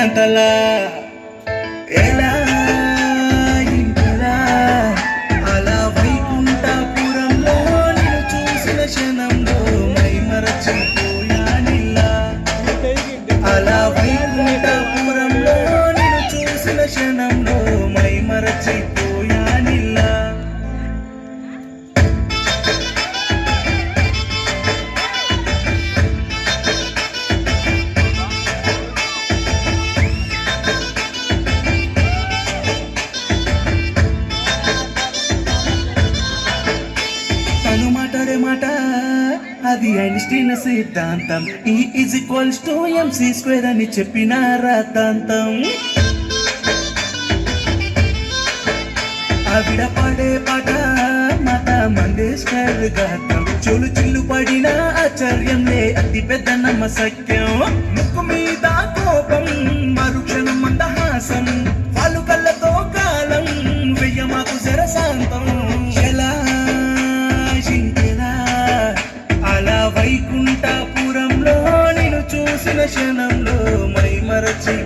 వేదాంతలా ఎలా ఇంతలా అలా వైకుంఠపురంలో నిన్ను చూసిన క్షణంలో మై మరచిపోయానిలా అలా వైకుంఠపురంలో నిన్ను చూసిన క్షణంలో మై మరచిపోయానిలా తను మాట్లాడే మాట అది ఐన్స్టీన్ సిద్ధాంతం E=mc² అని చెప్పిన రాతాంతం ఆవిడ పాడే పాట మాత మంగేష్కర్ గాతం చెవులు చిల్లు పడిన ఆశ్చర్యంలే అతి పెద్ద నమ్మసక్యం ముక్కు మీద కోపం మరుక్షణం మందహాసం వాళ్ళు కళ్ళతో కాలం వెయ్య మాకు జరశాంతం ఎలా జింకెలా అలా వైకుంఠపురంలో నిన్ను చూసిన క్షణంలో మై మరచి